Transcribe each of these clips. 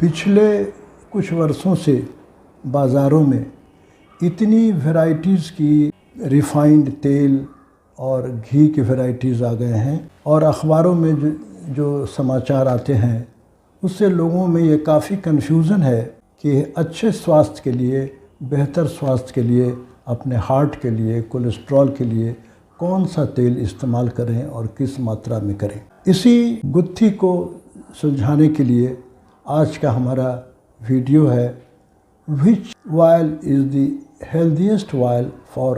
पिछले कुछ वर्षों से बाज़ारों में इतनी वैरायटीज़ की रिफ़ाइंड तेल और घी की वैरायटीज़ आ गए हैं और अखबारों में जो समाचार आते हैं उससे लोगों में ये काफ़ी कन्फ्यूज़न है कि अच्छे स्वास्थ्य के लिए, बेहतर स्वास्थ्य के लिए, अपने हार्ट के लिए, कोलेस्ट्रॉल के लिए कौन सा तेल इस्तेमाल करें और किस मात्रा में करें। इसी गुत्थी को सुलझाने के लिए आज का हमारा वीडियो है विच oil is the healthiest oil for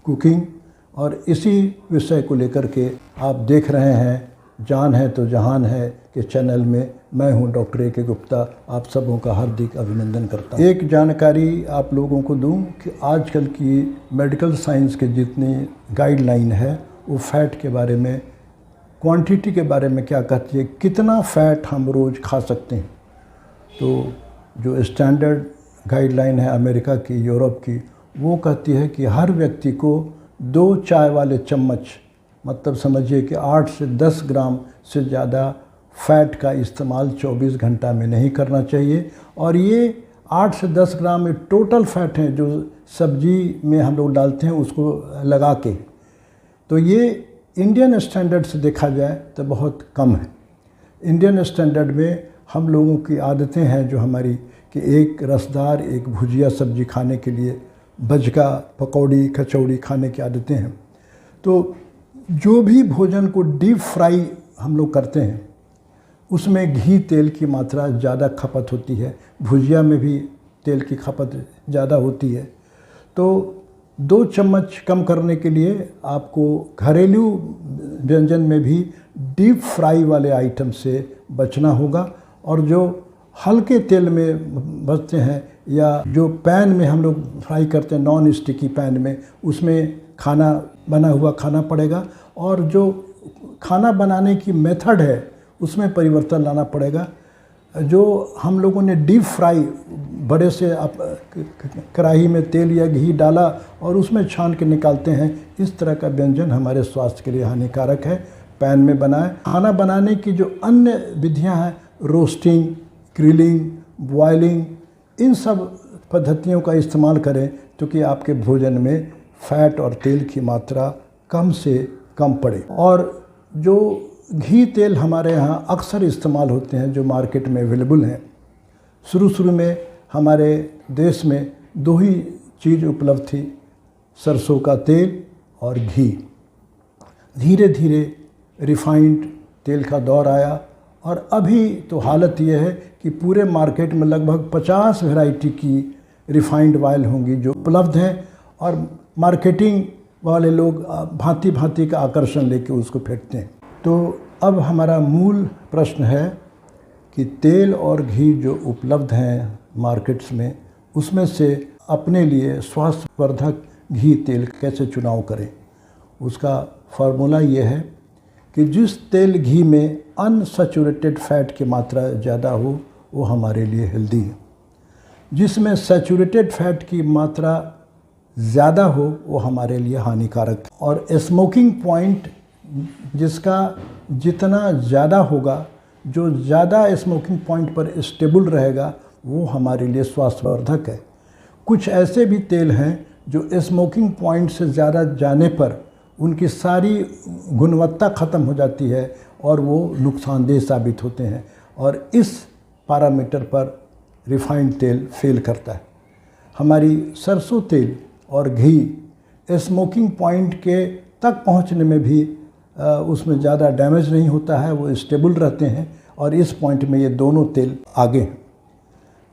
cooking, और इसी विषय को लेकर के आप देख रहे हैं जान है तो जहान है के चैनल में। मैं हूं डॉक्टर ए के गुप्ता, आप सबों का हार्दिक अभिनंदन करता हूं। एक जानकारी आप लोगों को दूं कि आजकल की मेडिकल साइंस के जितनी गाइडलाइन है वो फ़ैट के बारे में, क्वांटिटी के बारे में क्या कहती है, कितना फ़ैट हम रोज़ खा सकते हैं। तो जो स्टैंडर्ड गाइडलाइन है अमेरिका की, यूरोप की, वो कहती है कि हर व्यक्ति को 2 चाय वाले चम्मच, मतलब समझिए कि 8 से 10 ग्राम से ज़्यादा फ़ैट का इस्तेमाल 24 घंटा में नहीं करना चाहिए। और ये 8 से 10 ग्राम में टोटल फ़ैट है जो सब्जी में हम लोग डालते हैं उसको लगा के, तो ये इंडियन स्टैंडर्ड से देखा जाए तो बहुत कम है। इंडियन स्टैंडर्ड में हम लोगों की आदतें हैं जो हमारी कि एक रसदार, एक भुजिया सब्जी खाने के लिए, बजका, पकौड़ी, कचौड़ी खाने की आदतें हैं। तो जो भी भोजन को डीप फ्राई हम लोग करते हैं उसमें घी तेल की मात्रा ज़्यादा खपत होती है, भुजिया में भी तेल की खपत ज़्यादा होती है। तो 2 चम्मच कम करने के लिए आपको घरेलू व्यंजन में भी डीप फ्राई वाले आइटम से बचना होगा, और जो हल्के तेल में बचते हैं या जो पैन में हम लोग फ्राई करते हैं, नॉन स्टिकी पैन में, उसमें खाना बना हुआ खाना पड़ेगा। और जो खाना बनाने की मेथड है उसमें परिवर्तन लाना पड़ेगा। जो हम लोगों ने डीप फ्राई बड़े से कढ़ाई में तेल या घी डाला और उसमें छान के निकालते हैं, इस तरह का व्यंजन हमारे स्वास्थ्य के लिए हानिकारक है। पैन में बनाएं। खाना बनाने की जो अन्य विधियां हैं, रोस्टिंग, ग्रिलिंग, बॉयलिंग, इन सब पद्धतियों का इस्तेमाल करें क्योंकि आपके भोजन में फ़ैट और तेल की मात्रा कम से कम पड़े। और जो घी तेल हमारे यहाँ अक्सर इस्तेमाल होते हैं जो मार्केट में अवेलेबल हैं, शुरू में हमारे देश में 2 ही चीज़ उपलब्ध थी, सरसों का तेल और घी। धीरे धीरे रिफ़ाइंड तेल का दौर आया और अभी तो हालत ये है कि पूरे मार्केट में लगभग 50 वैरायटी की रिफ़ाइंड ऑयल होंगी जो उपलब्ध हैं, और मार्केटिंग वाले लोग भांति भांति का आकर्षण लेके उसको फेंकते हैं। तो अब हमारा मूल प्रश्न है कि तेल और घी जो उपलब्ध हैं मार्केट्स में, उसमें से अपने लिए स्वास्थ्यवर्धक घी तेल कैसे चुनाव करें। उसका फार्मूला ये है कि जिस तेल घी में अनसैचुरेटेड फ़ैट की मात्रा ज़्यादा हो वो हमारे लिए हेल्दी है। जिसमें सैचुरेटेड फ़ैट की मात्रा ज़्यादा हो वो हमारे लिए हानिकारक है। और स्मोकिंग पॉइंट जिसका जितना ज़्यादा होगा, जो ज़्यादा स्मोकिंग पॉइंट पर स्टेबल रहेगा, वो हमारे लिए स्वास्थ्यवर्धक है। कुछ ऐसे भी तेल हैं जो स्मोकिंग पॉइंट से ज़्यादा जाने पर उनकी सारी गुणवत्ता ख़त्म हो जाती है और वो नुकसानदेह साबित होते हैं, और इस पैरामीटर पर रिफ़ाइंड तेल फेल करता है। हमारी सरसों तेल और घी स्मोकिंग पॉइंट के तक पहुंचने में भी उसमें ज़्यादा डैमेज नहीं होता है, वो स्टेबल रहते हैं, और इस पॉइंट में ये दोनों तेल आगे हैं।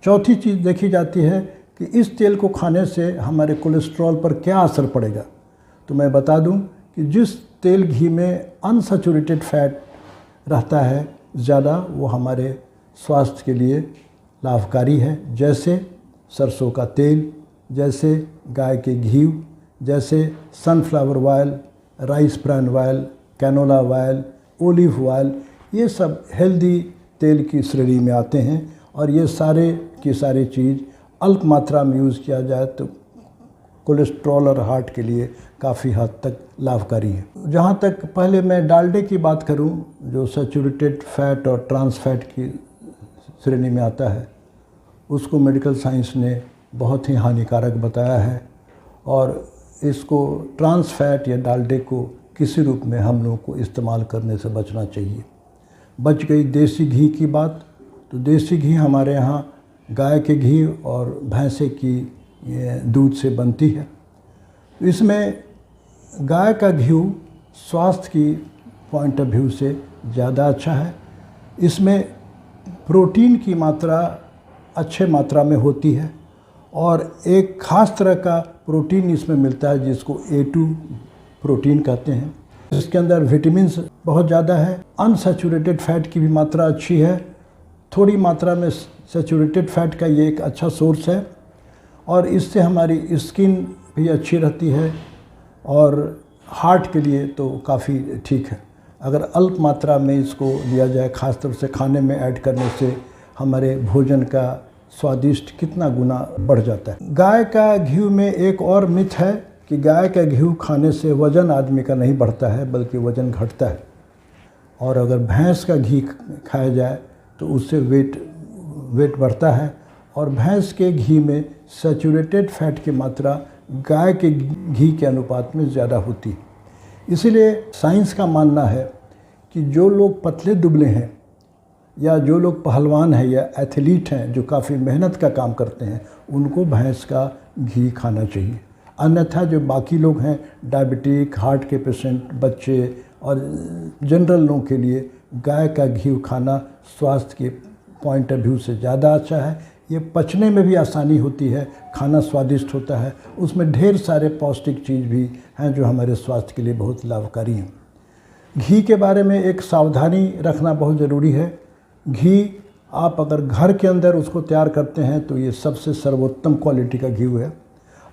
चौथी चीज़ देखी जाती है कि इस तेल को खाने से हमारे कोलेस्ट्रॉल पर क्या असर पड़ेगा। तो मैं बता दूं कि जिस तेल घी में अनसैचुरेटेड फ़ैट रहता है ज़्यादा, वो हमारे स्वास्थ्य के लिए लाभकारी है। जैसे सरसों का तेल, जैसे गाय के घी, जैसे sunflower oil, rice bran oil, canola oil, olive oil, ये सब हेल्दी तेल की श्रेणी में आते हैं। और ये सारे की सारी चीज़ अल्प मात्रा में यूज़ किया जाए तो कोलेस्ट्रॉल और हार्ट के लिए काफ़ी हद तक लाभकारी है। जहाँ तक पहले मैं डालडे की बात करूँ, जो सैचुरेटेड फ़ैट और ट्रांस फैट की श्रेणी में आता है, उसको मेडिकल साइंस ने बहुत ही हानिकारक बताया है और इसको ट्रांस फैट या डालडे को किसी रूप में हम लोगों को इस्तेमाल करने से बचना चाहिए। बच गई देसी घी की बात, तो देसी घी हमारे यहाँ गाय के घी और भैंसे की दूध से बनती है। इसमें गाय का घी स्वास्थ्य की पॉइंट ऑफ व्यू से ज़्यादा अच्छा है। इसमें प्रोटीन की मात्रा अच्छे मात्रा में होती है और एक ख़ास तरह का प्रोटीन इसमें मिलता है जिसको A2 प्रोटीन कहते हैं। इसके अंदर विटामिन्स बहुत ज़्यादा है। अनसैचुरेटेड फैट की भी मात्रा अच्छी है। थोड़ी मात्रा में सैचुरेटेड फैट का ये एक अच्छा सोर्स है और इससे हमारी स्किन भी अच्छी रहती है और हार्ट के लिए तो काफ़ी ठीक है। अगर अल्प मात्रा में इसको लिया जाए, ख़ासतौर से खाने में ऐड करने से हमारे भोजन का स्वादिष्ट कितना गुना बढ़ जाता है। गाय का घी में एक और मिथ है कि गाय का घी खाने से वज़न आदमी का नहीं बढ़ता है बल्कि वज़न घटता है, और अगर भैंस का घी खाया जाए तो उससे वेट बढ़ता है। और भैंस के घी में सैचुरेटेड फैट की मात्रा गाय के घी के अनुपात में ज़्यादा होती है। इसीलिए साइंस का मानना है कि जो लोग पतले दुबले हैं या जो लोग पहलवान हैं या एथलीट हैं जो काफ़ी मेहनत का काम करते हैं, उनको भैंस का घी खाना चाहिए। अन्यथा जो बाकी लोग हैं, डायबिटिक, हार्ट के पेशेंट, बच्चे और जनरल लोगों के लिए गाय का घी खाना स्वास्थ्य के पॉइंट ऑफ व्यू से ज़्यादा अच्छा है। ये पचने में भी आसानी होती है, खाना स्वादिष्ट होता है, उसमें ढेर सारे पौष्टिक चीज़ भी हैं जो हमारे स्वास्थ्य के लिए बहुत लाभकारी हैं। घी के बारे में एक सावधानी रखना बहुत ज़रूरी है। घी आप अगर घर के अंदर उसको तैयार करते हैं तो ये सबसे सर्वोत्तम क्वालिटी का घी है।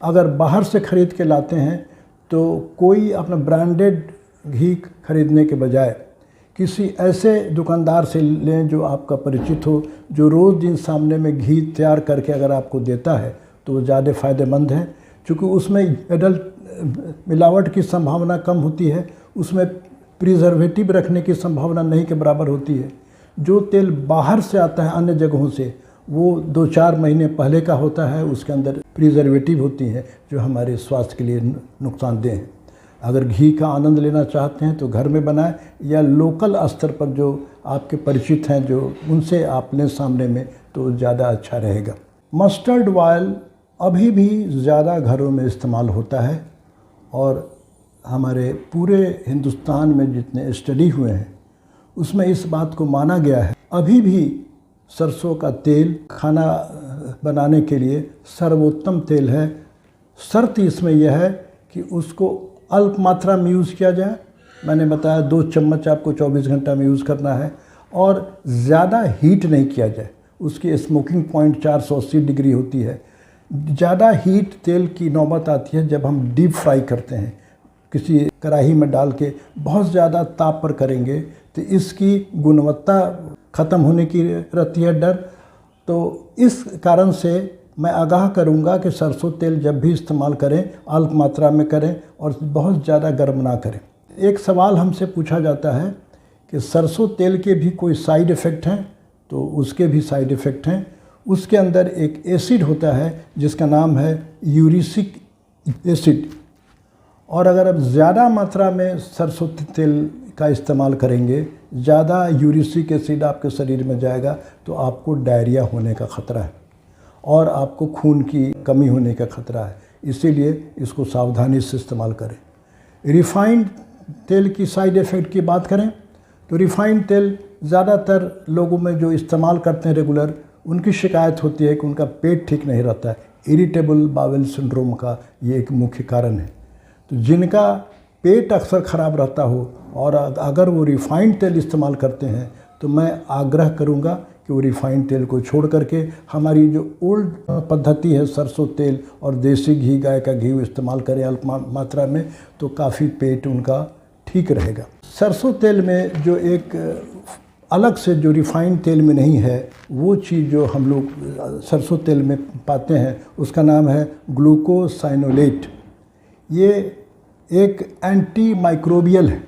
अगर बाहर से ख़रीद के लाते हैं तो कोई अपना ब्रांडेड घी खरीदने के बजाय किसी ऐसे दुकानदार से लें जो आपका परिचित हो, जो रोज़ दिन सामने में घी तैयार करके अगर आपको देता है तो वो ज़्यादा फ़ायदेमंद है, क्योंकि उसमें एडल्ट मिलावट की संभावना कम होती है, उसमें प्रिजर्वेटिव रखने की संभावना नहीं के बराबर होती है। जो तेल बाहर से आता है अन्य जगहों से, वो 2-4 महीने पहले का होता है, उसके अंदर प्रिजर्वेटिव होती हैं जो हमारे स्वास्थ्य के लिए नुकसानदेह हैं। अगर घी का आनंद लेना चाहते हैं तो घर में बनाएं या लोकल स्तर पर जो आपके परिचित हैं जो उनसे आप लें सामने में, तो ज़्यादा अच्छा रहेगा। मस्टर्ड ऑयल अभी भी ज़्यादा घरों में इस्तेमाल होता है और हमारे पूरे हिंदुस्तान में जितने स्टडी हुए हैं उसमें इस बात को माना गया है अभी भी सरसों का तेल खाना बनाने के लिए सर्वोत्तम तेल है। शर्त इसमें यह है कि उसको अल्प मात्रा में यूज़ किया जाए। मैंने बताया 2 चम्मच आपको 24 घंटा में यूज़ करना है और ज़्यादा हीट नहीं किया जाए। उसकी स्मोकिंग पॉइंट 480 डिग्री होती है। ज़्यादा हीट तेल की नौबत आती है जब हम डीप फ्राई करते हैं, किसी कढ़ाई में डाल के बहुत ज़्यादा ताप पर करेंगे तो इसकी गुणवत्ता ख़त्म होने की रहती है डर। तो इस कारण से मैं आगाह करूंगा कि सरसों तेल जब भी इस्तेमाल करें अल्प मात्रा में करें और बहुत ज़्यादा गर्म ना करें। एक सवाल हमसे पूछा जाता है कि सरसों तेल के भी कोई साइड इफ़ेक्ट हैं, तो उसके भी साइड इफ़ेक्ट हैं। उसके अंदर एक एसिड होता है जिसका नाम है यूरिसिक एसिड, और अगर आप ज़्यादा मात्रा में सरसों तेल का इस्तेमाल करेंगे, ज़्यादा यूरिसिक एसिड आपके शरीर में जाएगा तो आपको डायरिया होने का ख़तरा है और आपको खून की कमी होने का ख़तरा है। इसीलिए इसको सावधानी से इस्तेमाल करें। रिफ़ाइंड तेल की साइड इफ़ेक्ट की बात करें तो रिफ़ाइंड तेल ज़्यादातर लोगों में जो इस्तेमाल करते हैं रेगुलर, उनकी शिकायत होती है कि उनका पेट ठीक नहीं रहता है। इरिटेबल बाउल सिंड्रोम का ये एक मुख्य कारण है। तो जिनका पेट अक्सर ख़राब रहता हो और अगर वो रिफ़ाइंड तेल इस्तेमाल करते हैं तो मैं आग्रह करूँगा कि वो रिफ़ाइंड तेल को छोड़ करके हमारी जो ओल्ड पद्धति है सरसों तेल और देसी घी, गाय का घी इस्तेमाल करें अल्प मात्रा में, तो काफ़ी पेट उनका ठीक रहेगा। सरसों तेल में जो एक अलग से जो रिफ़ाइंड तेल में नहीं है वो चीज़ जो हम लोग सरसों तेल में पाते हैं उसका नाम है ग्लूकोसाइनोलेट। ये एक एंटी माइक्रोबियल है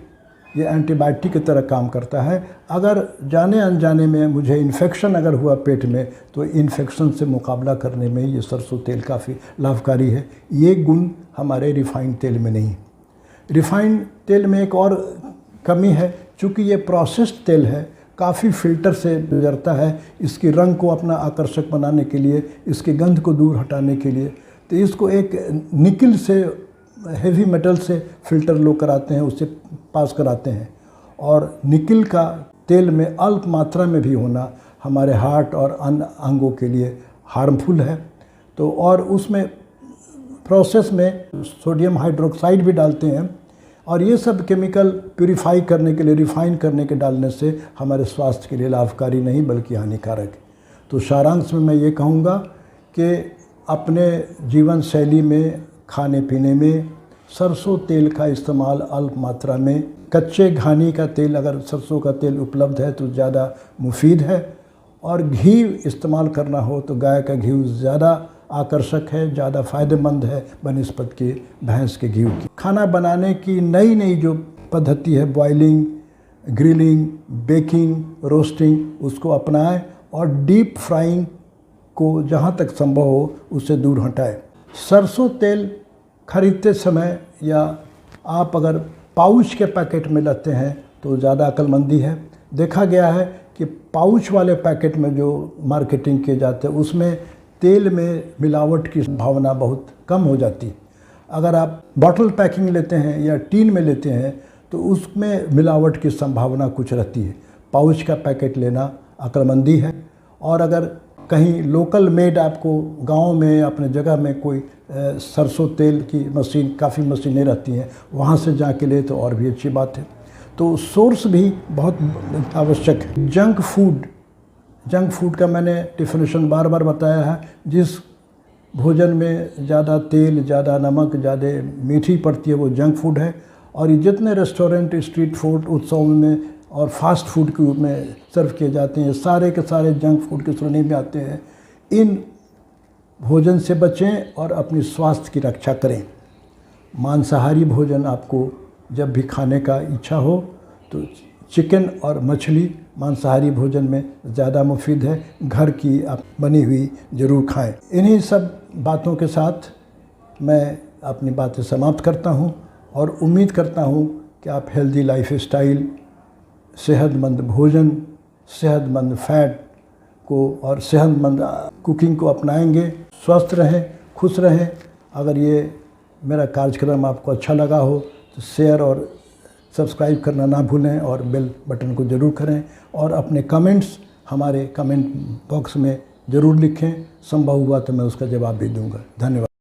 ये एंटीबायोटिक की तरह काम करता है। अगर जाने अनजाने में मुझे इन्फेक्शन अगर हुआ पेट में, तो इन्फेक्शन से मुकाबला करने में ये सरसों तेल काफ़ी लाभकारी है। ये गुण हमारे रिफाइंड तेल में नहीं। रिफाइंड तेल में एक और कमी है, चूँकि ये प्रोसेस्ड तेल है, काफ़ी फ़िल्टर से गुजरता है, इसके रंग को अपना आकर्षक बनाने के लिए, इसकी गंध को दूर हटाने के लिए। तो इसको एक निकल से, हेवी मेटल से फ़िल्टर लोग कराते हैं, उससे पास कराते हैं। और निकल का तेल में अल्प मात्रा में भी होना हमारे हार्ट और अन्य अंगों के लिए हार्मफुल है। तो और उसमें प्रोसेस में सोडियम हाइड्रोक्साइड भी डालते हैं, और ये सब केमिकल प्यूरिफाई करने के लिए, रिफाइन करने के डालने से हमारे स्वास्थ्य के लिए लाभकारी नहीं बल्कि हानिकारक है। तो सारांश में मैं ये कहूँगा कि अपने जीवन शैली में, खाने पीने में सरसों तेल का इस्तेमाल अल्प मात्रा में, कच्चे घानी का तेल अगर सरसों का तेल उपलब्ध है तो ज़्यादा मुफीद है, और घी इस्तेमाल करना हो तो गाय का घी ज़्यादा आकर्षक है, ज़्यादा फ़ायदेमंद है बनिस्बत के भैंस के घी की। खाना बनाने की नई नई जो पद्धति है, बॉयलिंग, ग्रिलिंग, बेकिंग, रोस्टिंग, उसको अपनाएं और डीप फ्राइंग को जहाँ तक संभव हो उससे दूर हटाएं। सरसों तेल खरीदते समय या आप अगर पाउच के पैकेट में लेते हैं तो ज़्यादा अक्लमंदी है। देखा गया है कि पाउच वाले पैकेट में जो मार्केटिंग किए जाते हैं उसमें तेल में मिलावट की भावना बहुत कम हो जाती है। अगर आप बॉटल पैकिंग लेते हैं या टीन में लेते हैं तो उसमें मिलावट की संभावना कुछ रहती है। पाउच का पैकेट लेना अक्लमंदी है। और अगर कहीं लोकल मेड आपको गांव में अपने जगह में कोई सरसों तेल की मशीन, काफ़ी मशीनें रहती हैं, वहाँ से जाके ले तो और भी अच्छी बात है। तो सोर्स भी बहुत आवश्यक है। जंक फूड का मैंने डेफिनेशन बार बार बताया है। जिस भोजन में ज़्यादा तेल, ज़्यादा नमक, ज़्यादा मीठी पड़ती है वो जंक फूड है। और ये जितने रेस्टोरेंट, स्ट्रीट फूड उत्सव में और फास्ट फूड के रूप में सर्व किए जाते हैं, सारे के सारे जंक फूड की श्रेणी में आते हैं। इन भोजन से बचें और अपनी स्वास्थ्य की रक्षा करें। मांसाहारी भोजन आपको जब भी खाने का इच्छा हो तो चिकन और मछली मांसाहारी भोजन में ज़्यादा मुफीद है। घर की आप बनी हुई ज़रूर खाएं। इन्हीं सब बातों के साथ मैं अपनी बातें समाप्त करता हूं और उम्मीद करता हूं कि आप हेल्दी लाइफस्टाइल, सेहतमंद भोजन, सेहतमंद फैट को और सेहतमंद कुकिंग को अपनाएंगे। स्वस्थ रहें, खुश रहें। अगर ये मेरा कार्यक्रम आपको अच्छा लगा हो तो शेयर और सब्सक्राइब करना ना भूलें और बेल बटन को ज़रूर करें। और अपने कमेंट्स हमारे कमेंट बॉक्स में ज़रूर लिखें। संभव हुआ तो मैं उसका जवाब भी दूंगा। धन्यवाद।